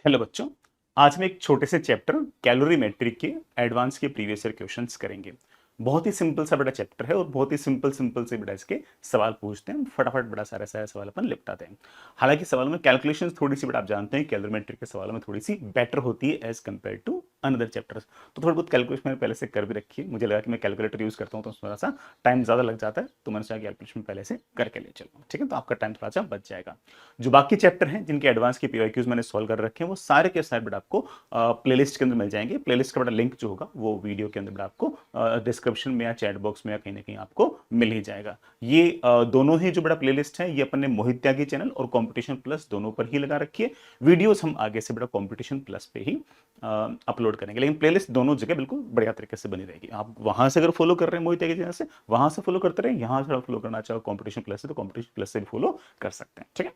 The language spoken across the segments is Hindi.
हेलो बच्चों। आज हम एक छोटे से चैप्टर कैलोरीमेट्रिक के एडवांस के प्रीवियस ईयर क्वेश्चंस करेंगे। बहुत ही सिंपल सा बड़ा चैप्टर है और बहुत ही सिंपल सिंपल से बड़ा इसके सवाल पूछते हैं। फटाफट बड़ा सारा सारा सवाल अपन निपटाते हैं। हालांकि सवालों में कैलकुलेशंस थोड़ी सी बड़ा आप जानते हैं कैलोरीमेट्रिक के सवालों में थोड़ी सी बेटर होती है as compare to another chapters. तो थोड़ी बहुत कैलकुलेशन मैंने पहले से कर भी रखी है। मुझे लगा कि मैं कैलकुलेटर यूज करता हूँ तो थोड़ा सा टाइम ज्यादा लग जाता है, तो मैंने सोचा कैलकुलेशन पहले से करके ले चलो। ठीक है, तो आपका टाइम थोड़ा सा बच जाएगा। जो बाकी चैप्टर हैं जिनके एडवांस के पीवाईक्यूज मैंने सॉल्व कर रखे हैं वो सारे के सारे बड़ा आपको प्लेलिस्ट के अंदर मिल जाएंगे। प्लेलिस्ट का बड़ा लिंक जो होगा वो वीडियो के अंदर बड़ा आपको डिस्क्रिप्शन में या चैट बॉक्स में या कहीं ना कहीं आपको मिल ही जाएगा। ये दोनों ही जो बड़ा प्लेलिस्ट है ये अपन ने मोहित त्यागी चैनल और कंपटीशन प्लस दोनों पर ही लगा रखी है। वीडियोस हम आगे से बड़ा कंपटीशन प्लस पे ही अपलोड करेंगे, लेकिन प्लेलिस्ट दोनों जगह बिल्कुल बढ़िया तरीके से बनी रहेगी। आप वहां से अगर फॉलो कर रहे हैं मोहित त्यागी चैनल से, वहां से फॉलो करते रहे। यहां से फॉलो करना चाहो कंपटीशन प्लस से, तो कंपटीशन प्लस से भी फॉलो कर सकते हैं। ठीक है,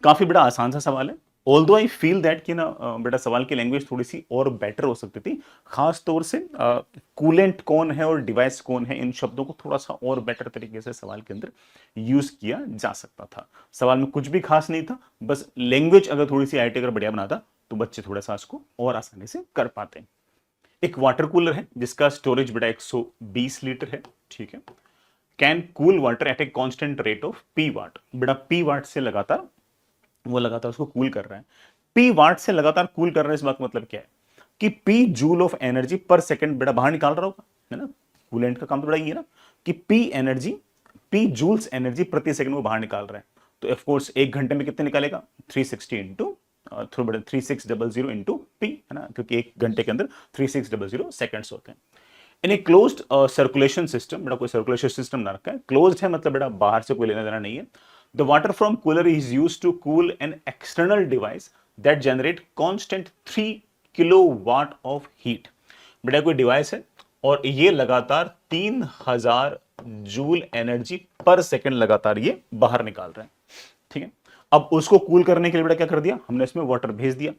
काफी बड़ा आसान सा सवाल है। ऑल्दो आई फील दैट कि ना बेटा सवाल की लैंग्वेज थोड़ी सी और बेटर हो सकती थी। खास तौर से कूलेंट कौन है और डिवाइस कौन है, इन शब्दों को थोड़ा सा और बेटर तरीके से सवाल के अंदर यूज किया जा सकता था। सवाल में कुछ भी खास नहीं था, बस लैंग्वेज अगर थोड़ी सी आईटी अगर बढ़िया बनाता तो बच्चे थोड़ा सा इसको और आसानी से कर पाते। एक वाटर कूलर है जिसका स्टोरेज बेटा 120 लीटर है। ठीक है, can cool water at a constant rate of P watt. बेटा पी वाट से लगातार उसको कूल कर रहा है। पी वाट से लगातार कूल कर रहा है, इस बात का मतलब क्या है कि पी जूल ऑफ एनर्जी पर सेकंड बेटा बाहर निकाल रहा होगा, है ना। कूलेंट का काम तो बड़ा ये ना कि पी जूल्स एनर्जी प्रति सेकंड वो बाहर निकाल रहा है। तो ऑफ कोर्स एक घंटे में कितने निकालेगा, 360 इंटू 3600 इंटू पी, है ना, क्योंकि एक घंटे के अंदर 3600 सेकंड्स होते हैं। इन ए क्लोज्ड सर्कुलेशन सिस्टम, बेटा कोई सर्कुलेशन सिस्टम ना रखा है, क्लोज्ड है मतलब बेटा बाहर से कोई लेना देना नहीं है। The water from cooler is used to cool an external device that generate constant 3 kilowatt of heat. बेटा कोई डिवाइस है और ये लगातार 3000 जूल एनर्जी पर सेकंड लगातार ये बाहर निकाल रहा है। ठीक है, अब उसको कूल करने के लिए बेटा क्या कर दिया हमने, इसमें वाटर भेज दिया,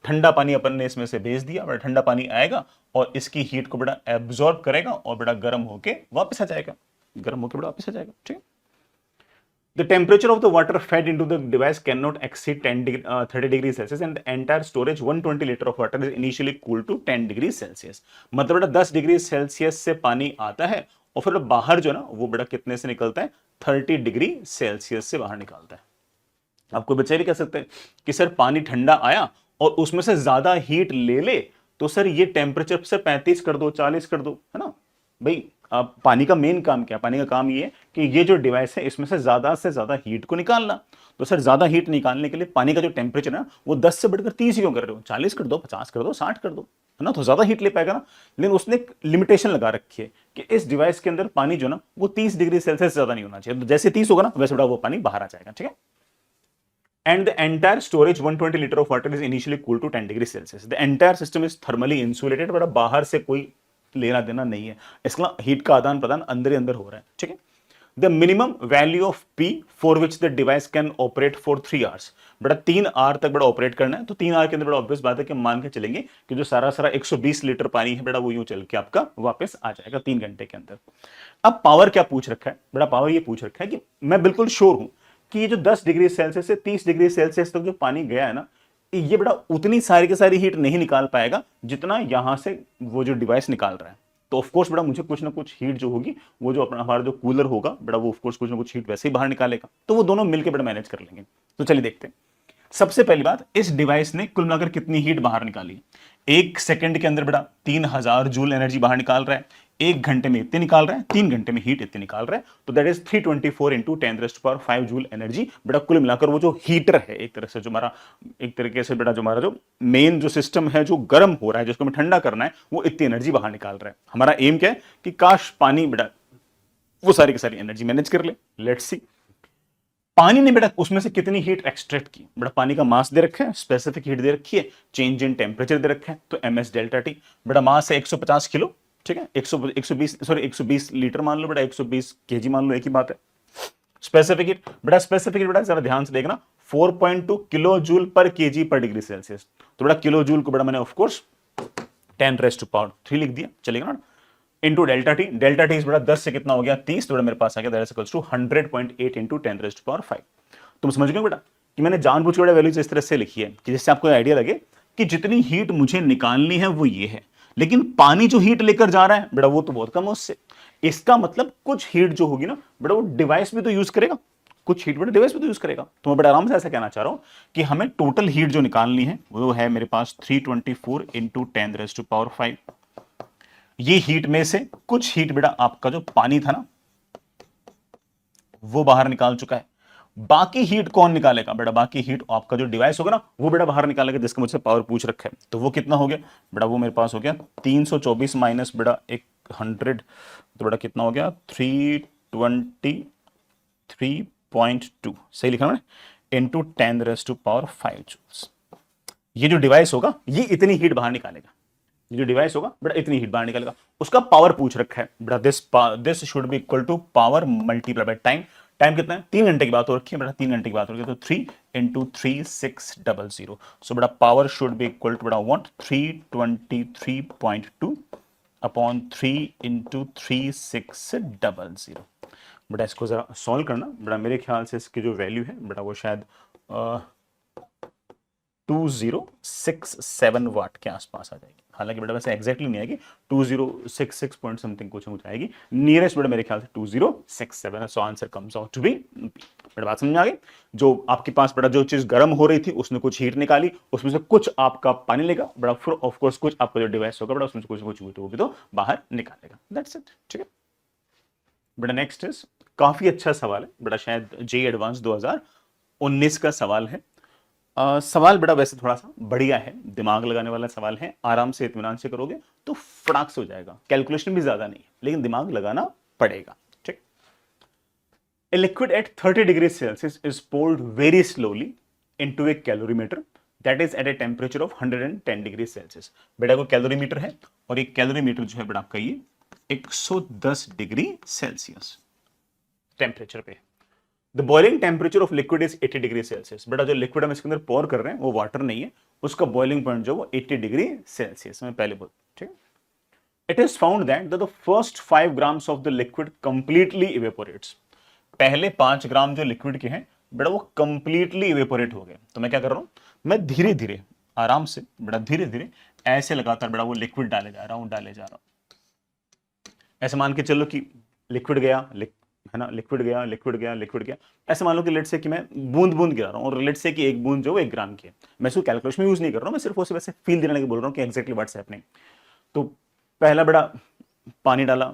ठंडा पानी अपन ने इसमें से भेज दिया। बेटा ठंडा पानी आएगा और इसकी हीट को बेटा एब्जॉर्ब करेगा और बेटा गर्म होके वापस आ जाएगा, गर्म होके बेटा वापस आ जाएगा। ठीक है, the temperature of the water fed into the device cannot exceed 30 degrees Celsius and the entire storage 120 liter of water is initially cooled to 10 degrees Celsius। मतलब बेटा 10 डिग्री सेल्सियस से पानी आता है और फिर बाहर जो ना वो बेटा कितने से निकलता है, 30 डिग्री सेल्सियस से बाहर निकलता है। आप कोई बच्चे भी कह सकते हैं कि सर पानी ठंडा आया और उसमें से ज्यादा हीट ले ले तो सर ये टेम्परेचर से 35 कर दो, 40 कर दो, है ना। भाई अब पानी का मेन काम क्या, पानी का काम ये है कि ये जो डिवाइस है इसमें से ज्यादा हीट को निकालना। तो सर ज्यादा हीट निकालने के लिए पानी का जो टेम्परेचर है वो 10 से बढ़कर 30 क्यों कर रहे हो, 40 कर दो, 50 कर दो, 60 कर दो, है ना, तो ज्यादा हीट ले पाएगा ना। लेकिन उसने एक लिमिटेशन लगा रखी है कि इस डिवाइस के अंदर पानी जो ना वो 30 डिग्री सेल्सियस से ज्यादा नहीं होना चाहिए। तो जैसे 30 होगा ना वैसे बड़ा वो पानी बाहर आ जाएगा। ठीक है, and the entire storage 120 liter of water is initially cooled to 10 degree Celsius। The entire system is thermally insulated, बड़ा बाहर से कोई लेना देना नहीं है, इसका हीट का आदान प्रदान अंदर ही अंदर हो रहा है। ठीक है, the minimum value of P for which the device can operate for 3 hours. बड़ा 3 आवर तक बड़ा ऑपरेट करना है, तो 3 आवर के अंदर बड़ा ऑब्वियस बात है कि मान के चलेंगे कि जो सारा 120 लीटर पानी है बेटा वो यूं चल के आपका वापस आ जाएगा 3 घंटे के अंदर। अब पावर क्या पूछ रखा है, बड़ा पावर ये पूछ रखा है कि मैं बिल्कुल श्योर हूं कि ये जो 10 डिग्री सेल्सियस से 30 डिग्री सेल्सियस तक जो पानी गया है ना, ये बड़ा उतनी सारी की सारी हीट नहीं निकाल पाएगा जितना यहां से वो जो डिवाइस निकाल रहा है। तो ऑफ कोर्स बड़ा मुझे कुछ ना कुछ हीट जो होगी वो जो अपना हमारा जो कूलर होगा बड़ा वो ऑफ कोर्स कुछ ना कुछ हीट वैसे ही बाहर निकालेगा, तो वो दोनों मिलकर बड़ा मैनेज कर लेंगे। तो चलिए देखते हैं। सबसे पहली बात, इस डिवाइस ने कुल मिलाकर कितनी हीट बाहर निकाली। एक सेकंड के अंदर बेटा 3000 जूल एनर्जी बाहर निकाल रहा है, एक घंटे में इतने निकाल रहा है, 3 घंटे में हीट इतने निकाल रहा है, तो that is 324 into 10⁵ joule energy. बेटा कुल मिलाकर वो जो हीटर है एक तरह से जो हमारा एक तरीके से बेटा जो हमारा जो मेन जो सिस्टम है जो गर्म हो रहा है जिसको हमें ठंडा करना है वो इतनी एनर्जी बाहर निकाल रहा है। हमारा एम क्या है कि काश पानी बेटा वो सारी की सारी एनर्जी मैनेज कर ले। लेट्स सी पानी ने बेटा उसमें से कितनी हीट एक्सट्रैक्ट की। बेटा पानी का मास दे रखा है, स्पेसिफिक हीट दे रखी है, चेंज इन टेम्परेचर दे रखा है, तो ms डेल्टा टी। बेटा मास है 150 किलो, ठीक है, 120 लीटर मान लो बेटा, 120 केजी मान लो, एक ही बात है। स्पेसिफिक हीट बेटा जरा ध्यान से देखना 4.2 किलो जूल पर केजी पर डिग्री सेल्सियस। तो बेटा किलो जूल को बेटा मैंने ऑफ कोर्स 10⁻³ लिख दिया, चलेगा ना। इंटू डेल्टा टी इस बड़ा 10 से कितना हो गया 30, तो मेरे पास आ गया that is equals to 100.8 into 10⁻⁵। तुम समझ गए बेटा कि मैंने जानबूझ के वैल्यूज इस तरह से लिखी है कि जिससे आपको आइडिया लगे कि जितनी हीट मुझे निकालनी है वो ये है, लेकिन पानी जो हीट लेकर जा रहा है बेटा वो तो बहुत कम है उससे। इसका मतलब कुछ हीट जो होगी ना बेटा वो डिवाइस भी तो यूज करेगा, कुछ हीट बेटा डिवाइस भी तो यूज करेगा। तो मैं बड़ा आराम से ऐसा कहना चाह रहा हूं कि हमें टोटल हीट जो निकालनी है वो है मेरे पास 324 इंटू 10⁵ ये हीट में से कुछ हीट बेटा आपका जो पानी था ना वो बाहर निकाल चुका है। बाकी हीट कौन निकालेगा बेटा, बाकी हीट आपका जो डिवाइस होगा ना वो बेटा बाहर निकालेगा, जिसका मुझसे पावर पूछ रखा है। तो वो कितना हो गया बेटा, वो मेरे पास हो गया 324 माइनस बेटा 100, तो बेटा कितना हो गया 323.2 सही लिखा मैंने, इंटू 10⁵ जूल्स। ये जो डिवाइस होगा ये इतनी हीट बाहर निकालेगा, ये जो डिवाइस होगा बेटा इतनी हीट बाहर निकालेगा। उसका पावर पूछ रखा है बेटा, this should be equal to power multiply by time. Time कितना है, 3 घंटे की बात हो रखी है बेटा, 3 घंटे की बात हो रखी है, तो 3 इंटू 3600। सो बेटा power should be equal to बेटा व्हाट 323.2 अपॉन 3 इंटू 3600। बेटा इसको जरा सॉल्व करना बेटा, मेरे ख्याल से इसकी जो वैल्यू है बेटा वो शायद 2067 वाट के आसपास आ जाएगी। हालांकि बेटा वैसे एग्जैक्टली नहीं आएगी, 2066 पॉइंट समथिंग कुछ आएगी, नियरेस्ट बेटा मेरे ख्याल से 2067 है। So answer comes out to be बेटा। बात समझ में आ गई, जो आपके पास बेटा जो चीज गर्म हो रही थी उसने कुछ हीट निकाली, उसमें से कुछ आपका पानी लेगा बेटा, फिर ऑफ कोर्स कुछ आपका जो डिवाइस होगा बेटा उसमें से कुछ हीट वो भी तो बाहर निकालेगा। दैट्स इट, ठीक है बेटा। नेक्स्ट इज काफी अच्छा सवाल है बेटा, शायद जेईई एडवांस 2019 का सवाल है। सवाल बेटा वैसे थोड़ा सा बढ़िया है, दिमाग लगाने वाला सवाल है, आराम से इत्मीनान से करोगे तो फटाक से हो जाएगा। कैलकुलेशन भी ज्यादा नहीं है लेकिन दिमाग लगाना पड़ेगा, ठीक। A liquid at 30 degree Celsius is poured very slowly into a calorimeter that is at a temperature of 110 degree Celsius. बेटा को कैलोरीमीटर है और एक कैलोरीमीटर जो है बेटा आपका ये 110 डिग्री सेल्सियस टेम्परेचर पे। The boiling temperature of liquid is 80 degree Celsius. बेटा जो लिक्विड हम इसके अंदर पोर कर रहे हैं वो वाटर नहीं है, उसका बॉइलिंग पॉइंट जो वो 80 डिग्री सेल्सियस में पहले बोल, ठीक है। It is found that the first 5 grams of the liquid completely evaporates. पहले 5 ग्राम जो लिक्विड के हैं बेटा वो कंप्लीटली इवेपोरेट हो गए। तो मैं क्या कर रहा हूं, मैं धीरे धीरे आराम से बेटा धीरे धीरे ऐसे लगातार बेटा वो लिक्विड डाले जा रहा हूं, डाले जा रहा हूं। ऐसे मान के चलो कि लिक्विड गया, है ना, लिक्विड गया, लिक्विड गया, लिक्विड गया। ऐसे मान लो कि लेट से कि मैं बूंद बूंद गिरा रहा हूं और लेट से कि एक बूंद जो 1 ग्राम की है। मैं इसको कैलकुलेशन में यूज नहीं कर रहा हूं, मैं सिर्फ उसे वैसे फील दिलाने के बोल रहा हूं कि एग्जैक्टली व्हाट्स हैपनिंग। तो पहला बेटा पानी डाला,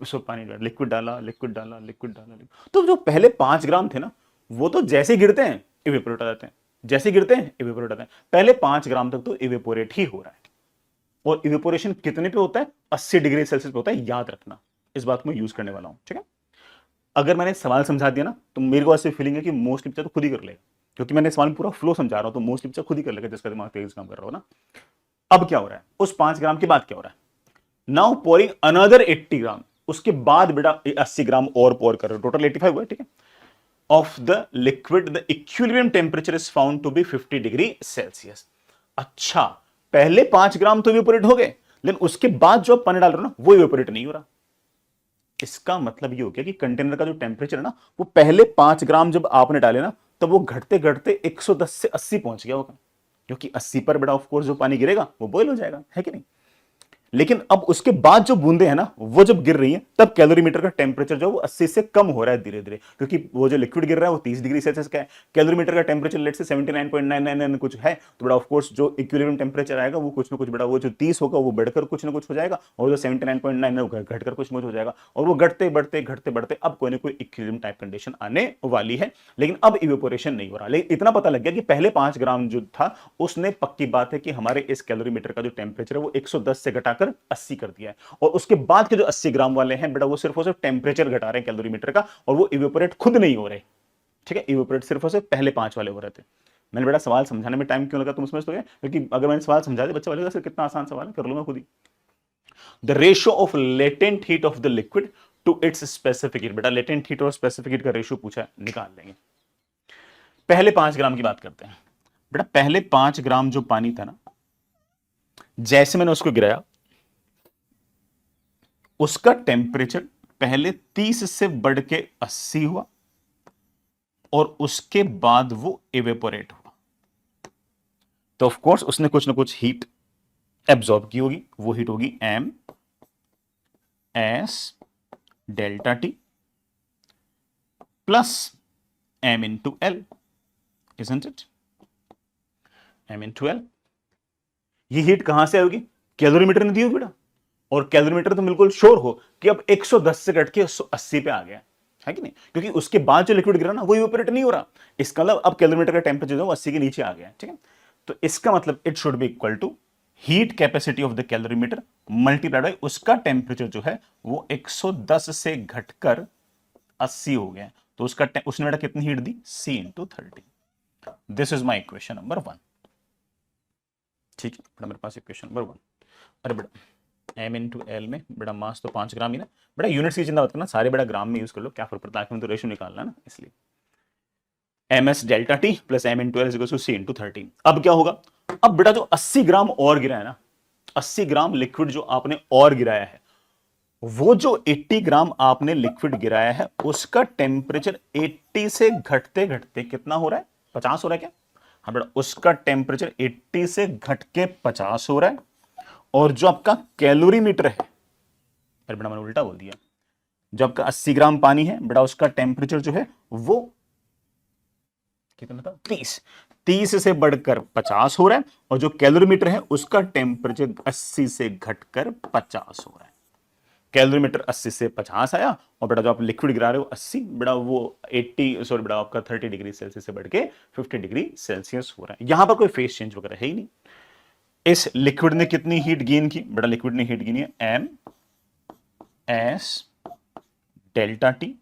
उसको पानी डाला, लिक्विड डाला, लिक्विड डाला, लिक्विड डाला, तो जो पहले 5 ग्राम थे ना वो तो जैसे गिरते हैं इवेपोरेट आ जाते हैं, जैसे गिरते हैं इवेपोरेट आते हैं। पहले 5 ग्राम तक तो इवेपोरेट ही हो रहा है। और इवेपोरेशन कितने पे होता है, 80 डिग्री सेल्सियस पे होता है, याद रखना, इस बात को मैं यूज करने वाला हूं, ठीक है। अगर मैंने सवाल समझा दिया ना तो मेरे को ऐसे फीलिंग है कि मोस्ट पिक्चर तो खुद ही कर लेगा, क्योंकि मैंने सवाल पूरा फ्लो समझा रहा हूं, तो मोस्ट पिक्चर खुद ही कर लेगा जिसका दिमाग तेज काम कर रहा हो ना। अब क्या हो रहा है, उस 5 ग्राम के बाद क्या हो रहा है, नाउ पोरिंग अनदर 80 ग्राम, उसके बाद बेटा 80 ग्राम और पोर कर रहे हो, टोटल 85 हुआ, ठीक है। Of the liquid the equilibrium temperature is found to be 50 degree Celsius. अच्छा, पहले 5 ग्राम तो इवेपोरेट हो गए, लेकिन उसके बाद जो पानी डाल रहे हो ना वो इवेपोरेट नहीं हो रहा। इसका मतलब ये हो गया कि कंटेनर का जो टेम्परेचर है ना वो पहले 5 ग्राम जब आपने डाले ना तब वो घटते घटते 110 से 80 पहुंच गया होगा, क्योंकि 80 पर बेटा ऑफ कोर्स जो पानी गिरेगा वो बॉयल हो जाएगा, है कि नहीं। लेकिन अब उसके बाद जो बूंदे हैं ना वो जब गिर रही हैं तब कैलोरीमीटर का टेम्परेचर जो है वो 80 से कम हो रहा है धीरे धीरे, क्योंकि वो जो लिक्विड गिर रहा है वो 30 डिग्री सेल्सियस का है। कैलोरीमीटर का टेम्परेचर लेट से 79.999 कुछ है, तो बड़ा ऑफ कोर्स जो इक्विलिब्रियम टेम्परेचर आएगा वो कुछ ना कुछ बड़ा वो जो 30 होगा वो बढ़कर कुछ ना कुछ हो जाएगा, और जो 79.9 घटकर कुछ ना कुछ हो जाएगा, और वो घटते बढ़ते घटते बढ़ते अब कोई ना कोई इक्विलिब्रियम टाइप कंडीशन आने वाली है। लेकिन अब इवेपोरेशन नहीं हो रहा। लेकिन इतना पता लग गया कि पहले 5 ग्राम जो था उसने, पक्की बात है कि हमारे इस कैलोरीमीटर का जो टेम्परेचर है वो 110 से घटाकर 80 कर दिया है, और उसके बाद के जो 80 ग्राम वाले हैं बेटा वो सिर्फ और सिर्फ टेम्परेचर घटा रहे हैं कैलोरीमीटर का, और वो इवेपोरेट खुद नहीं हो रहे, ठीक है। इवेपोरेट सिर्फ और सिर्फ पहले 5 वाले हो रहे थे। मैंने बेटा सवाल समझाने में टाइम क्यों लगा तुम समझ दोगे, क्योंकि अगर मैंने सवाल समझा दिया बच्चा बोलेगा सर कितना आसान सवाल है, कर लूंगा खुद ही। The ratio of latent heat of the liquid to its specific heat. बेटा लेटेंट हीट और स्पेसिफिक हीट का रेशियो पूछा है, निकाल लेंगे। पहले 5 ग्राम की बात करते हैं बेटा। पहले 5 ग्राम जो पानी था ना, जैसे मैंने उसको गिराया उसका टेम्परेचर पहले 30 से बढ़ के 80 हुआ, और उसके बाद वो इवेपोरेट हुआ, तो ऑफ कोर्स उसने कुछ ना कुछ हीट एब्जॉर्ब की होगी, वो हीट होगी M S delta T plus M into L, isn't it? M into L. ये हीट कहां से आएगी? कैलोरीमीटर ने दी होगी बेटा, और कैलोरीमीटर तो बिल्कुल श्योर हो कि अब 110 से घट के 180 पे आ गया है कि नहीं, क्योंकि उसके बाद जो लिक्विड गिरा ना वो इवेपोरेट नहीं हो रहा, इसका मतलब अब कैलोरीमीटर का टेंपरेचर जो 80 के नीचे आ गया है, ठीक है। तो इसका मतलब it should be equal to heat capacity of the calorimeter multiplied by उसका टेंपरेचर जो है वो 110 से घटकर 80 हो गया, तो उसका उसने बेटा कितनी heat the? C into 30। This is my equation number 1, ठीक है बेटा, मेरे पास इक्वेशन नंबर 1। अरे बेटा m इंटू एल में बेटा मास तो 5 ग्राम ही ना बेटा, यूनिट्स की चिंता मत करना, सारे बेटा ग्राम में यूज कर लो, क्या फर्क पड़ता है, में तो रेशियो निकालना ना, इसलिए ms delta T plus m into L is equal to C into 30। अब क्या होगा? अब बेटा जो 80 ग्राम और गिरा है ना, 80 ग्राम लिक्विड जो आपने और गिराया है, वो जो 80 ग्राम आपने लिक्विड गिराया है उसका टेम्परेचर 80 से घटते घटते कितना हो रहा है? 50 हो रहा है क्या? हाँ बेटा, उसका टेम्परेचर 80 से घट के 50 हो रहा है, और जो आपका कैलोरीमीटर है, अरे बेटा मैंने उल्टा बोल दिया, जो आपका 80 ग्राम पानी है बेटा उसका टेम्परेचर जो है वो कितना था? 30 से बढ़कर 50 हो रहा है, और जो कैलोरीमीटर है उसका टेम्परेचर 80 से घटकर 50 हो रहा है। कैलोरीमीटर 80 से 50 आया, और बेटा जो आप लिक्विड गिरा रहे हो 80, बेटा वो 80 सॉरी बेटा आपका 30 डिग्री सेल्सियस से बढ़ के 50 डिग्री सेल्सियस हो रहा है। यहां पर कोई फेस चेंज वगैरह है ही नहीं। इस लिक्विड ने कितनी हीट गेन की? बेटा लिक्विड ने हीट गेन है M S delta T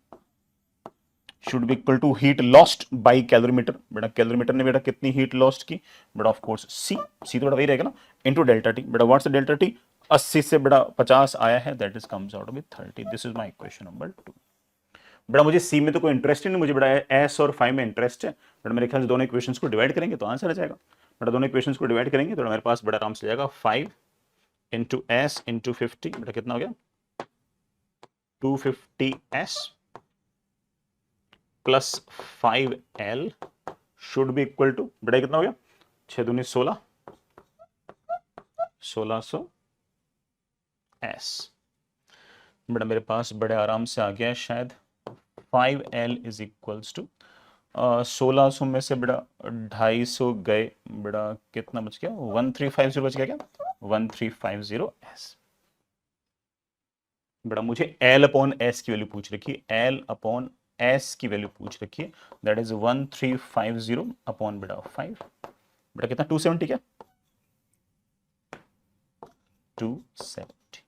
should be equal to heat lost by calorimeter. बेटा कैलोरीमीटर ने बेटा कितनी हीट लॉस्ट की? बेटा ऑफ कोर्स सी तो बेटा वही रहेगा ना, इनटू डेल्टा टी। बेटा व्हाट्स डेल्टा टी? 80 से बेटा 50 आया है, that is comes out with 30। This is my equation number 2। बेटा मुझे सी में तो कोई इंटरेस्ट ही नहीं, मुझे बेटा एस और 5 में इंटरेस्ट है। बेटा मेरे ख्याल से दोनों इक्वेशंस को डिवाइड करेंगे तो आंसर आ जाएगा। बेटा दोनों इक्वेशंस को डिवाइड करेंगे तो मेरे पास बेटा आराम से जाएगा 5 इंटू एस इंटू 50। बेटा कितना हो गया? 250s plus 5l should be equal to बेटा कितना हो गया? 6 दूनी 16, 1600 s। बेटा मेरे पास बड़े आराम से आ गया शायद 5l इज इक्वल्स टू 1600 में से बेटा 250 गए, बेटा कितना बच गया? 1350 बच गया क्या? 1350s। बेटा मुझे l अपॉन s की वैल्यू पूछ रखी है, l अपॉन s की वैल्यू पूछ रखी है, दैट इज 1350 अपॉन बेटा 5। बेटा कितना? 270 क्या? 270।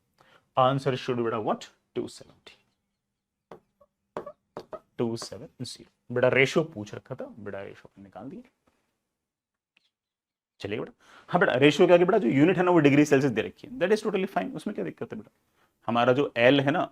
आंसर शुड बेटा व्हाट? 270। 270। बेटा रेशियो पूछ रखा था, बेटा रेशियो निकाल दिया। चलिए बेटा, हाँ बेटा रेशियो क्या बेटा जो यूनिट है ना वो डिग्री सेल्सियस दे रखी है, दैट इज टोटली फाइन, उसमें क्या दिक्कत है बेटा। हमारा जो एल है ना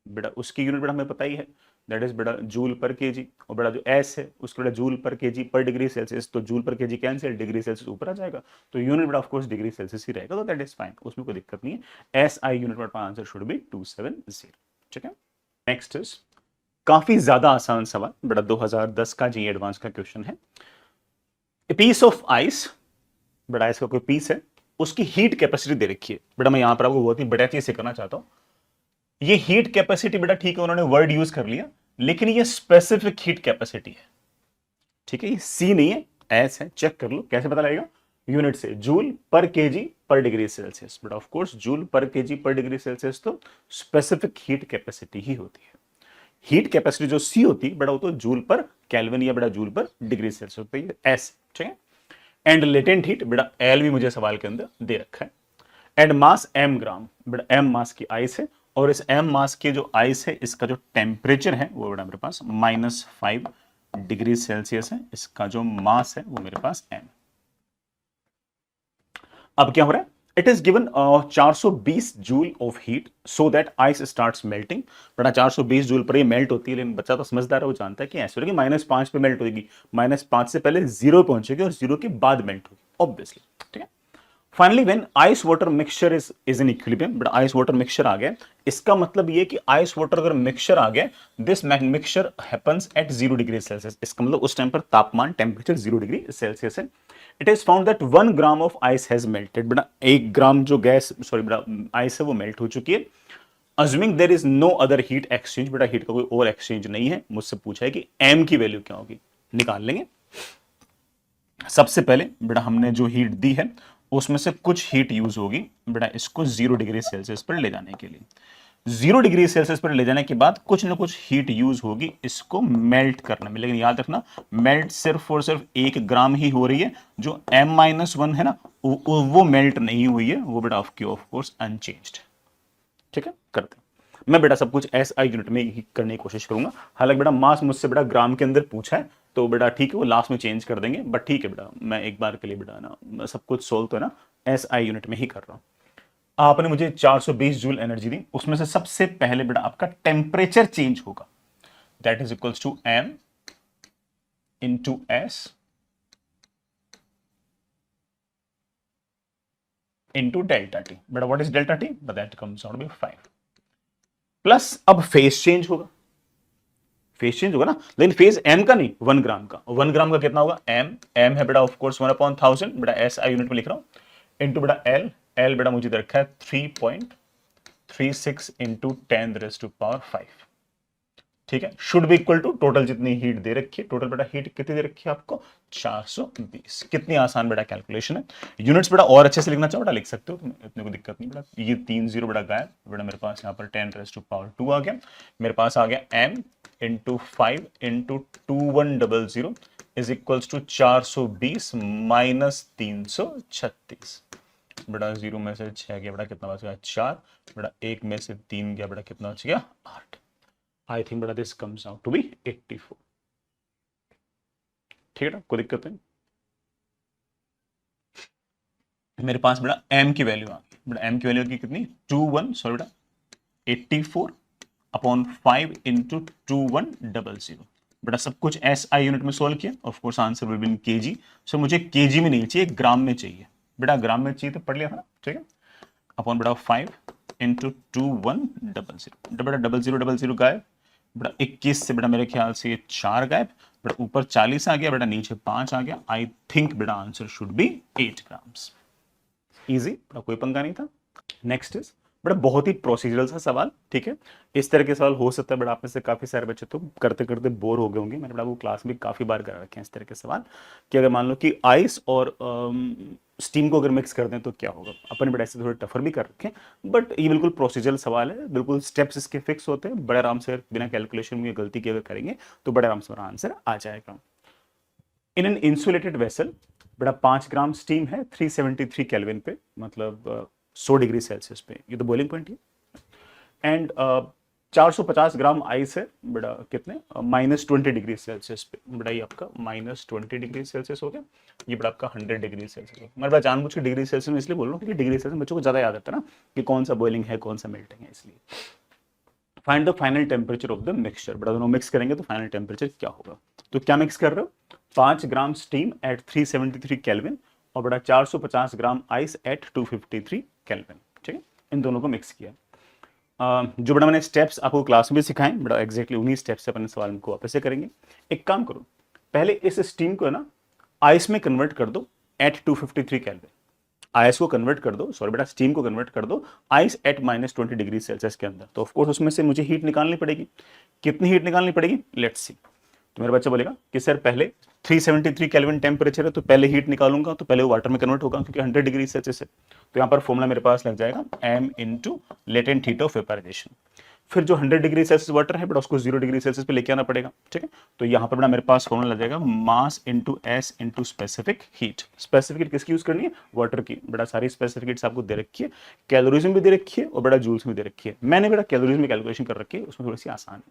बेटा उसकी यूनिट बेटा हमें पता ही है, दैट इज बेटा जूल पर केजी, और बेटा जो एस है उसके बेटा जूल पर केजी पर डिग्री सेल्सियस, तो जूल पर केजी कैंसिल, डिग्री सेल्सियस ऊपर आ जाएगा, तो यूनिट बेटा ऑफ कोर्स डिग्री सेल्सियस ही रहेगा, तो दैट इज फाइन, उसमें कोई दिक्कत नहीं है। एस आई यूनिट बेटा आंसर शुड बी 270। ठीक है, नेक्स्ट इज काफी ज्यादा आसान सवाल बेटा 2010 का जी एडवांस का क्वेश्चन है। ए पीस ऑफ आइस, बेटा आइस का कोई पीस है, उसकी हीट कैपेसिटी दे रखी है। बेटा मैं यहां पर आपको बहुत ही बढ़िया चीज से करना चाहता हूं, ये हीट कैपेसिटी बेटा ठीक है उन्होंने वर्ड यूज कर लिया, लेकिन ये स्पेसिफिक हीट कैपेसिटी है, ठीक है, ये सी नहीं है, एस है। चेक कर लो कैसे पता लगेगा? यूनिट से, जूल पर केजी पर degree Celsius. But of course joule पर केजी पर डिग्री सेल्सियस तो स्पेसिफिक हीट कैपेसिटी ही होती है। हीट कैपेसिटी जो सी होती है बेटा वो तो जूल पर केल्विन या बेटा जूल पर डिग्री सेल्सियस होती है, एस। ठीक है, एंड लेटेंट हीट बेटा एल भी मुझे सवाल के अंदर दे रखा है, एंड मास एम ग्राम, बेटा एम मास की आइस है, और इस एम मास के जो आइस है इसका जो टेम्परेचर है वो बेटा मेरे पास -5 डिग्री सेल्सियस है, इसका जो मास है वो मेरे पास एम। अब क्या हो रहा है? It is given 420 joule of heat so that ice starts melting. बेटा 420 जूल पर ये मेल्ट होती है, लेकिन बच्चा तो समझदार है, वो जानता है कि ऐसे होगी -5 पे मेल्ट होगी, -5 से पहले 0 पहुंचेगी और 0 के बाद मेल्ट होगी ऑब्वियसली। ठीक है, finally when ice water mixture is in equilibrium, but ice water mixture आ गया, इसका मतलब ये कि आइस वाटर अगर मिक्सचर आ गया, this mixture happens at 0 degree Celsius, इसका मतलब उस टाइम पर तापमान टेम्परेचर 0 डिग्री सेल्सियस है। It is found that 1 gram of ice has melted, बेटा 1 ग्राम जो गैस सॉरी बेटा आइस है वो मेल्ट हो चुकी है। Assuming there is no other heat exchange, बेटा हीट का कोई और एक्सचेंज नहीं है। मुझसे पूछा है कि एम की वैल्यू क्या होगी, निकाल लेंगे। सबसे पहले बेटा हमने जो हीट दी है उसमें से कुछ हीट यूज होगी बेटा इसको 0 डिग्री सेल्सियस पर ले जाने के लिए। 0 डिग्री सेल्सियस पर ले जाने के बाद कुछ ना कुछ हीट यूज होगी इसको मेल्ट करने में, लेकिन याद रखना मेल्ट सिर्फ और सिर्फ 1 ग्राम ही हो रही है। जो M-1 है ना वो मेल्ट नहीं हुई है, वो बेटा ऑफ कोर्स अनचेंज्ड। ठीक है, करते हैं। मैं बेटा सब कुछ SI यूनिट में ही करने की कोशिश करूंगा। हालांकि बेटा मास मुझसे बेटा ग्राम के अंदर पूछा है तो बेटा ठीक है वो लास्ट में चेंज कर देंगे, बट ठीक है बेटा मैं एक बार के लिए बेटा ना सब कुछ सोल्व तो है ना SI यूनिट में ही कर रहा हूं। आपने मुझे 420 जूल एनर्जी दी, उसमें से सबसे पहले बेटा आपका टेम्परेचर चेंज होगा, that is equals to M into S into delta T. बेटा what is delta T, but that comes out be 5 plus अब फेज चेंज होगा, फेज चेंज होगा ना, लेकिन फेज एम का नहीं 1 ग्राम का। 1 ग्राम का कितना होगा एम है बेटा ऑफ कोर्स 1/1000 बेटा SI यूनिट में लिख रहा हूं, इंटू बेटा एल बेटा मुझे दे रखा है 3.36 इंटू 10⁵ ठीक है, should be equal to total जितनी हीट दे रखी है, टोटल बेटा हीट कितनी दे रखी है आपको 420। कितनी आसान बेटा कैलकुलेशन है। यूनिट्स बेटा और अच्छे से लिखना चाहो बेटा लिख सकते हो, इतने को दिक्कत नहीं बेटा। ये 3 0 बेटा गायब, बेटा मेरे पास यहाँ पर 10⁻² आ गया, मेरे पास आ गया M into 5 into 2100 is equals to 420 minus 336। बेटा 0 में से 6 गया बेटा कितना बच गया 4, बेटा 1 में से 3 गया बेटा कितना बच गया 8। आई थिंक बेटा this comes out to be 84। ठीक है ना, कोई दिक्कत नहीं। मेरे पास बेटा M की वैल्यू आ गई, बेटा M की वैल्यू की कितनी 84/5 इंटू 2100। बेटा सब कुछ SI यूनिट में सोल्व किया, of course answer will be in kg. So मुझे केजी में नहीं चाहिए, ग्राम में चाहिए। बेटा ग्राम में चाहिए तो पढ़ लिया था ना, ठीक है। अपॉन बेटा 5 इंटू 2100, बेटा 0000 गायब, बेटा 21 से बेटा मेरे ख्याल से ये 4 गायब, बेटा ऊपर 40 आ गया, बेटा नीचे 5 आ गया। आई थिंक बेटा answer should be 8 grams. Easy, बेटा कोई पंगा नहीं था। नेक्स्ट इज बेटा बहुत ही प्रोसीजरल सा सवाल, ठीक है। इस तरह के सवाल हो सकता है बेटा आप में से काफी सारे बच्चे तो करते करते बोर हो गए होंगे। मैंने बेटा वो क्लास में काफी बार करा रखे हैं इस तरह के सवाल कि अगर मान लो कि आइस और स्टीम को अगर मिक्स कर दें तो क्या होगा। अपन बेटा ऐसे थोड़े टफर भी कर रखे हैं, बट ये बिल्कुल प्रोसीजरल सवाल है, बिल्कुल स्टेप्स इसके फिक्स होते हैं। बड़े आराम से बिना कैलकुलेशन में गलती की अगर करेंगे तो बड़े आराम से आंसर आ जाएगा। इन एन इंसुलेटेड वेसल बेटा 5 ग्राम स्टीम है 373 केल्विन पे, मतलब 100 डिग्री सेल्सियस पे, ये तो बॉइलिंग पॉइंट है। एंड 450 ग्राम आइस है बेटा कितने -20 डिग्री सेल्सियस पे, बेटा ये आपका -20 डिग्री सेल्सियस हो गया। ये बेटा आपका 100 डिग्री सेल्सियस हो गया। मैं बेटा जानबूझ के डिग्री सेल्सियस में इसलिए बोल रहा हूँ क्योंकि डिग्री सेल्सियस बच्चों को ज्यादा याद आता है ना कि कौन सा बॉइलिंग है कौन सा मेल्टिंग है, इसलिए। Find the final temperature of the mixture, बेटा दोनों मिक्स करेंगे तो फाइनल टेम्परेचर क्या होगा। तो क्या मिक्स कर रहे हो 5 ग्राम स्टीम एट 373 केल्विन और बेटा 450 ग्राम आइस एट 253 केल्विन, ठीक है। इन दोनों को मिक्स किया। जो बेटा मैंने स्टेप्स आपको क्लास में भी सिखाए बेटा एग्जैक्टली उन्हीं स्टेप्स से अपने सवाल को वापस से करेंगे। एक काम करो, पहले इस स्टीम को ना आइस में कन्वर्ट कर दो एट 253 केल्विन। आइस को कन्वर्ट कर दो, सॉरी बेटा स्टीम को कन्वर्ट कर दो आइस एट -20 डिग्री सेल्सियस के अंदर। तो ऑफ कोर्स उसमें से मुझे हीट निकालनी पड़ेगी। कितनी हीट निकालनी पड़ेगी लेट्स सी। तो मेरा बच्चा बोलेगा कि सर पहले 373 केल्विन टेम्परेचर है तो पहले हीट निकालूंगा तो पहले वो वाटर में कन्वर्ट होगा क्योंकि 100 डिग्री सेल्सियस है। तो यहाँ पर फॉर्मूला मेरे पास लग जाएगा M into latent heat of vaporization. फिर जो 100 डिग्री सेल्सियस वाटर है बेटा उसको 0 डिग्री सेल्सियस पे लेके आना पड़ेगा, ठीक है। तो यहाँ पर बेटा मेरे पास फॉर्मूला लग जाएगा mass into S into specific heat. Specific heat किसकी यूज करनी है, वाटर की। बेटा सारी स्पेसिफिक हीट्स आपको दे रखी है, कैलोरीज में भी दे रखी है और बेटा जूल्स में दे रखी है। मैंने बेटा कैलोरीज में कैलकुलेशन कर रखी है, उसमें थोड़ी सी आसान है।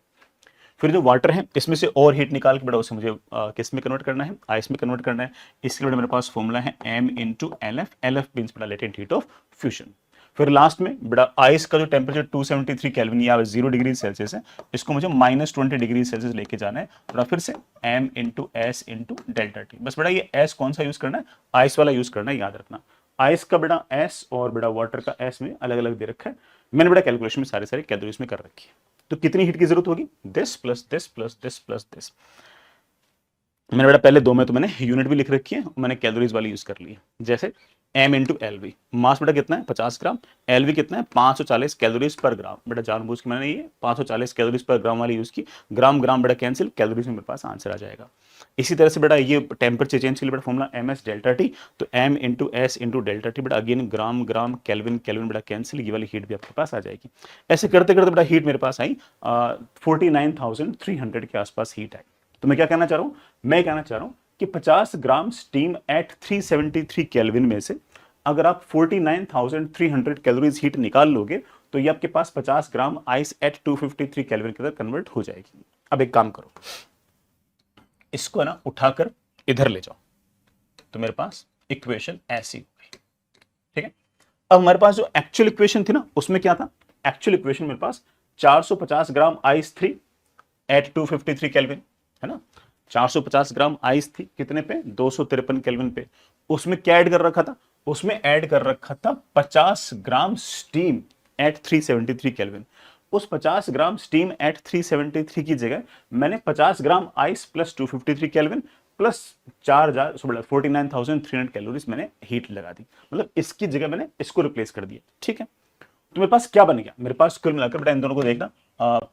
फिर जो वाटर है इसमें से और हीट निकाल के बेटा उसे मुझे किस में कन्वर्ट करना है, आइस में कन्वर्ट करना है। इसके लिए मेरे पास फॉर्मूला है M into LF। LF means बेटा लेटेंट हीट ऑफ फ्यूजन। फिर लास्ट में बेटा आइस का जो टेम्परेचर 273 केल्विन या 0 डिग्री सेल्सियस है, इसको मुझे -20 डिग्री सेल्सियस लेके जाना है। बेटा फिर से M into S into delta T. बस बेटा ये S कौन सा यूज करना है, आइस वाला यूज करना है, याद रखना। आइस का बेटा एस और बेटा वाटर का एस में अलग अलग दे रखा है। मैंने बेटा कैलकुलेशन में सारे सारे कैलोरीज में कर रखी है। तो कितनी हीट की जरूरत होगी, this plus this plus this plus this. मैंने बेटा पहले दो में तो मैंने यूनिट भी लिख रखी है, मैंने कैलोरीज वाली यूज कर ली है। जैसे m इंटू एल वी, मास बेटा कितना है 50 ग्राम, एल वी कितना है 540 कैलोरीज पर ग्राम। बेटा जानबूझ के मैंने ये 540 कैलोरीज पर ग्राम वाली यूज की, ग्राम ग्राम बेटा कैंसिल, कैलोरीज में मेरे पास आंसर आ जाएगा। इसी तरह से बेटा ये टेम्परेचर चेंज के लिए बेटा formula M S delta T, तो M into S into delta T, बेटा again gram gram kelvin kelvin बेटा कैंसिल, ये वाली हीट भी आपके पास आ जाएगी। ऐसे करते करते बेटा हीट मेरे पास आई 49,300 के आसपास हीट आई। तो मैं क्या कहना चाह रहा हूं, मैं कहना चाह रहा हूं कि 50 ग्राम स्टीम एट 373 केल्विन में से अगर आप 49,300 कैलोरीज हीट निकाल लोगे तो ये आपके पास 50 ग्राम आइस एट 253 केल्विन के अंदर कन्वर्ट हो जाएगी। अब एक काम करो, इसको ना उठाकर इधर ले जाओ, तो मेरे पास इक्वेशन ऐसी हो गई, ठीक है। अब हमारे पास जो एक्चुअल इक्वेशन थी ना, उसमें क्या था, एक्चुअल इक्वेशन मेरे पास 450 ग्राम आइस 3 एट 253 केल्विन है ना। 450 ग्राम आइस थी कितने पे, 253 केल्विन पे। उसमें क्या ऐड कर रखा था, उसमें ऐड कर रखा था 50 ग्राम स्टीम एट 373 केल्विन। उस 50 ग्राम स्टीम एट 373 की जगह मैंने 50 gram ice plus 253 kelvin plus 49,300 calories मैंने हीट लगा दी, मतलब इसकी जगह मैंने इसको रिप्लेस कर दिया, ठीक है। तो मेरे पास क्या बन गया, मेरे पास कुल मिलाकर बेटा इन दोनों को देखना,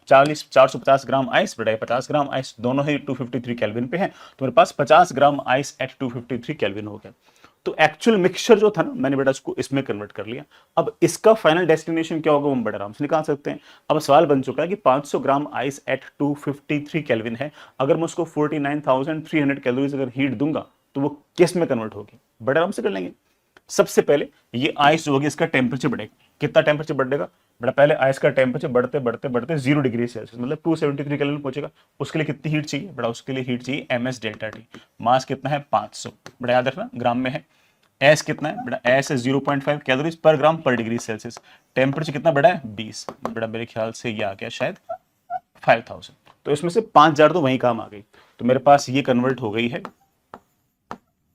450 ग्राम आइस बेटा 50 ग्राम आइस दोनों ही 253 केल्विन पे है, तो मेरे पास 50 ग्राम आइस एट 253 केल्विन हो गया। तो एक्चुअल मिक्सचर जो था ना, मैंने बेटा इसको इसमें कन्वर्ट कर लिया। अब इसका फाइनल डेस्टिनेशन क्या होगा, हम बड़े आराम से निकाल सकते हैं। अब सवाल बन चुका है कि 500 ग्राम आइस एट 253 केल्विन है, अगर मैं उसको 49,300 कैलोरीज अगर हीट दूंगा तो वो किस में कन्वर्ट होगी, बड़े आराम से कर लेंगे। सबसे पहले ये आइस जो होगी इसका टेम्परेचर बढ़ेगा, कितना टेम्परेचर बढ़ेगा बेटा, पहले आइस का टेम्परेचर बढ़ते बढ़ते बढ़ते 0 डिग्री सेल्सियस मतलब 273 केल्विन पहुंचेगा। उसके लिए कितनी हीट चाहिए बेटा, उसके लिए हीट चाहिए एम एस डेल्टा टी। मास कितना है 500, बेटा याद रखना ग्राम में है। एस कितना है बेटा, एस है 0.5 कैलोरीज पर ग्राम पर डिग्री सेल्सियस। टेम्परेचर कितना बड़ा है 20, बेटा मेरे ख्याल से ये आ गया शायद 5000। तो इसमें से 5000 तो वही काम आ गई, तो मेरे पास ये कन्वर्ट हो गई है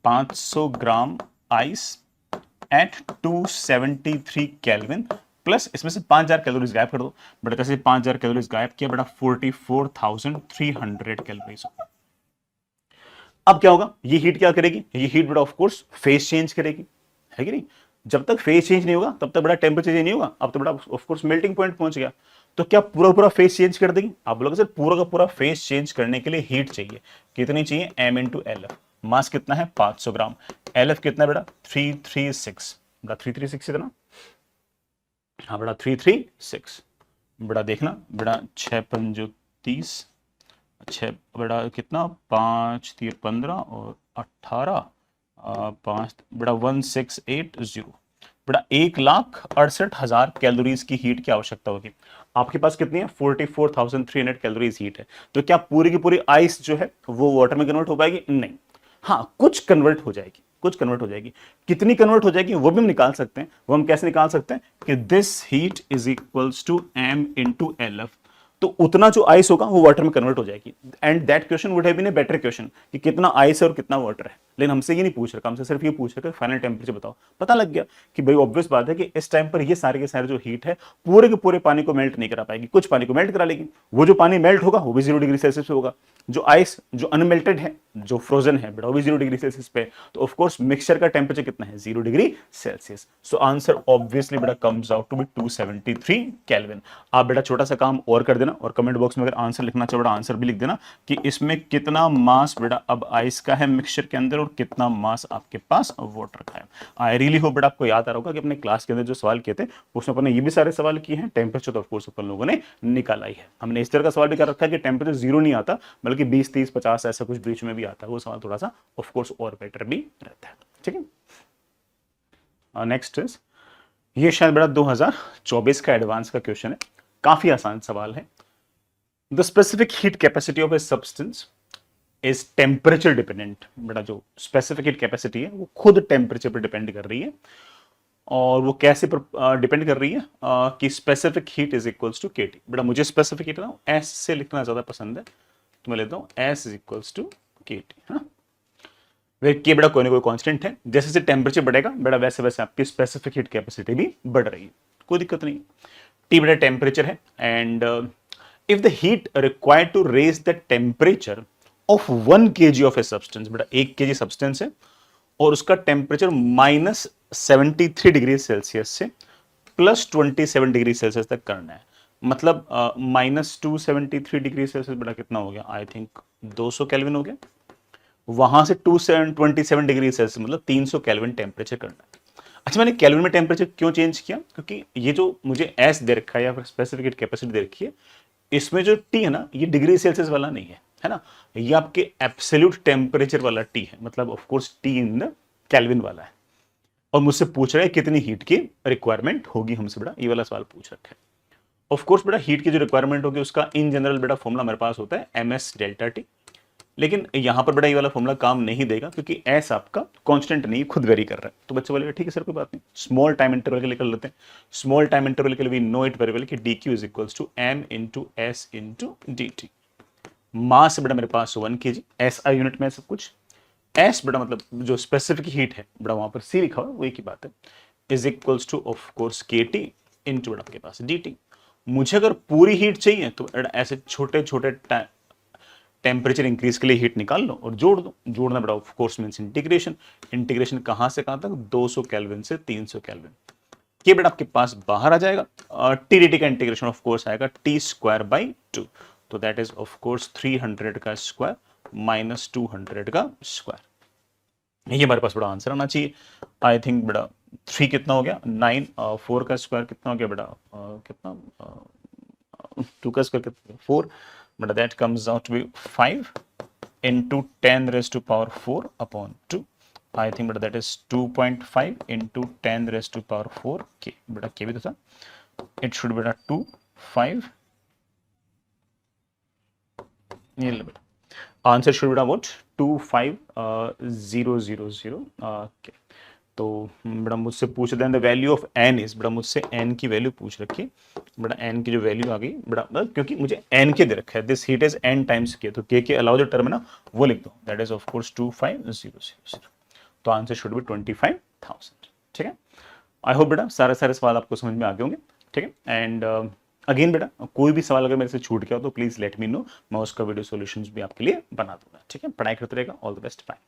500 gram ice eight 273 kelvin plus इसमें से 5000 कैलोरीज गायब कर दो बेटा, कैसे 5000 कैलोरीज गायब किया बेटा, 44,300 कैलोरीज। अब क्या होगा, ये हीट क्या करेगी, ये हीट बेटा ऑफ कोर्स फेज चेंज करेगी, है कि नहीं। जब तक फेज चेंज नहीं होगा तब तक बड़ा टेम्परेचर चेंज नहीं होगा। अब तो बड़ा ऑफ कोर्स मेल्टिंग पॉइंट पहुंच गया, तो क्या पूरा पूरा फेज चेंज कर देगी। आप बोलोगे सर पूरा का पूरा फेज चेंज करने के लिए हीट चाहिए, कितनी चाहिए, m इंटू एल एफ। मास कितना है 500 ग्राम, एल एफ कितना बेटा 336, बड़ा 336 इतना, हाँ बड़ा 336। बड़ा देखना बेटा 6 पंजो 30, 6 बड़ा कितना 5 3 15 और 18 5 बड़ा 1680 बड़ा 1,68,000 कैलोरीज की हीट की आवश्यकता होगी। आपके पास कितनी है 44,300 कैलोरीज हीट है। तो क्या पूरी की पूरी आइस जो है वो वाटर में कन्वर्ट हो पाएगी, नहीं। हाँ कुछ कन्वर्ट हो जाएगी, कुछ कन्वर्ट हो जाएगी। कितनी कन्वर्ट हो जाएगी वो भी हम निकाल सकते हैं। वो हम कैसे निकाल सकते हैं कि this heat is equals to m into L F. तो उतना जो आइस होगा वो वाटर में कन्वर्ट हो जाएगी। And that question would have been a better question कि कितना आइस है और कितना वाटर है, लेकिन हमसे ये नहीं पूछ रखा, हमसे सिर्फ ये पूछ रखा फाइनल टेम्परेचर बताओ। पता लग गया कि भाई ऑब्वियस बात है कि इस टाइम पर ये सारे के सारे जो हीट है पूरे के पूरे पानी को मेल्ट नहीं करा पाएगी, कुछ पानी को मेल्ट करा लेगी। वो जो पानी मेल्ट होगा वो भी 0 डिग्री सेल्सियस पे होगा। जो आइस जो अनमेल्टेड है, जो फ्रोजन है बेटा वो भी 0 डिग्री सेल्सियस पे। तो ऑफ कोर्स मिक्सचर का टेम्परेचर कितना है 0 degree Celsius. So answer obviously बेटा comes out to be 273 kelvin. आप बेटा छोटा सा काम और कर देना और कमेंट बॉक्स में अगर आंसर लिखना चाहो बेटा आंसर भी लिख देना कि इसमें कितना मास बेटा अब आइस का है मिक्सचर के अंदर और कितना मास आपके पास वाटर का है। आई रियली होप बेटा आपको याद आ रहा होगा कि अपने क्लास के अंदर जो सवाल किए थे उसमें अपने ये भी सारे सवाल किए हैं। टेम्परेचर तो ऑफ कोर्स अपन लोगों ने निकाला ही है। हमने इस तरह का सवाल भी कर रखा है कि टेम्परेचर 0 नहीं आता बल्कि 20 30 50 ऐसा कुछ बीच में भी आता है। वो सवाल थोड़ा सा ऑफ कोर्स और बेटर भी रहता है, ठीक है। नेक्स्ट इज ये शायद बेटा 2024 का एडवांस का क्वेश्चन है, काफी आसान सवाल है। The specific heat capacity of a substance is temperature dependent. बेटा जो स्पेसिफिक हीट कैपेसिटी है वो खुद टेम्परेचर पर डिपेंड कर रही है। और वो कैसे डिपेंड कर रही है कि specific heat is equals to KT. बेटा मुझे स्पेसिफिक हीट ना एस से लिखना ज्यादा पसंद है, तो मैं लेता हूं एस इज इक्वल्स टू केटी। के बेटा कोई ना कोई कांस्टेंट है, जैसे जैसे टेम्परेचर बढ़ेगा बेटा वैसे वैसे आपकी स्पेसिफिक हीट कैपेसिटी भी बढ़ रही है, कोई दिक्कत नहीं। टी बेटा टेम्परेचर है, and if the heat required to raise the temperature of 1 kg of a substance, बेटा 1 kg सब्सटेंस है और उसका टेम्परेचर -73 डिग्री सेल्सियस से +27 डिग्री सेल्सियस तक करना है। मतलब -273 डिग्री सेल्सियस बेटा कितना हो गया, आई थिंक 200 केल्विन हो गया। वहां से 227 डिग्री सेल्सियस मतलब 300 केल्विन टेम्परेचर करना है। अच्छा, मैंने केल्विन में टेम्परेचर क्यों चेंज किया, क्योंकि ये जो मुझे एस दे रखा है या फिर स्पेसिफिक हीट कैपेसिटी दे रखी है, इसमें जो टी है ना ये डिग्री सेल्सियस वाला नहीं है ना, ये आपके एब्सोल्यूट टेम्परेचर वाला टी है, मतलब of course T in the kelvin वाला है। और मुझसे पूछ रहा है कितनी हीट की रिक्वायरमेंट होगी हमसे, बेटा ये वाला सवाल पूछ रखा है। ऑफ कोर्स बेटा हीट की जो रिक्वायरमेंट होगी उसका इन जनरल बेटा फॉर्मूला मेरे पास होता है ms डेल्टा टी, लेकिन यहां पर बेटा ये वाला फॉर्मूला काम नहीं देगा क्योंकि एस आपका कांस्टेंट नहीं, खुद वेरी कर रहा है। तो बच्चे बोलेगा ठीक है सर कोई बात नहीं, स्मॉल टाइम इंटरवल के लिए कर लेते हैं। स्मॉल टाइम इंटरवल के लिए we know it very well कि dq is equals to m into S into dt। Mass बेटा मेरे पास 1 kg, SI यूनिट में सब कुछ। S बेटा मतलब जो स्पेसिफिक हीट है बेटा वहां पर C लिखा हुआ है, वो एक ही बात है, is equals two of course KT into बेटा आपके पास DT। मुझे अगर पूरी हीट चाहिए तो ऐसे छोटे छोटे टेम्परेचर इंक्रीज के लिए हीट निकाल लो और जोड़ दो। जोड़ना बेटा of course means integration. Integration कहां से कहां तक, 200 केल्विन से 300 केल्विन। ये बेटा आपके पास बाहर आ जाएगा। टी डी टी का इंटीग्रेशन ऑफ कोर्स आएगा t²/2, तो दैट इज ऑफ कोर्स 300 का स्क्वायर माइनस 200 का स्क्वायर। ये हमारे पास बड़ा आंसर आना चाहिए। आई थिंक बेटा 3 कितना हो गया 9, 4 का स्क्वायर कितना हो गया बेटा कितना 2 का स्क्वायर कितना 4, but that comes out to be 5 into 10 raised to power 4 upon 2. I think but that is 2.5 into 10 raised to power 4 k. बेटा k भी तो था, it should be बेटा 2 5 ये ले बेटा आंसर शुड बेटा व्हाट 25000 k। तो बेटा मुझसे पूछ रहे हैं the value of n is, बेटा मुझसे n की वैल्यू पूछ रखी है। बेटा n की जो वैल्यू आ गई बेटा क्योंकि मुझे n के दे रखा है, this heat is n times k, तो k के अलावा जो टर्म है ना वो लिख दो, दैट इज ऑफ कोर्स 25000। तो आंसर शुड बी 25,000। ठीक है, आई होप बेटा सारे सवाल आपको समझ में आ गए होंगे। ठीक है, एंड अगेन बेटा कोई भी सवाल अगर मेरे से छूट गया हो तो प्लीज लेट मी नो, मैं उसका वीडियो सॉल्यूशंस भी आपके लिए बना दूंगा। ठीक है, पढ़ाई करते रहेगा, ऑल द बेस्ट, बाय।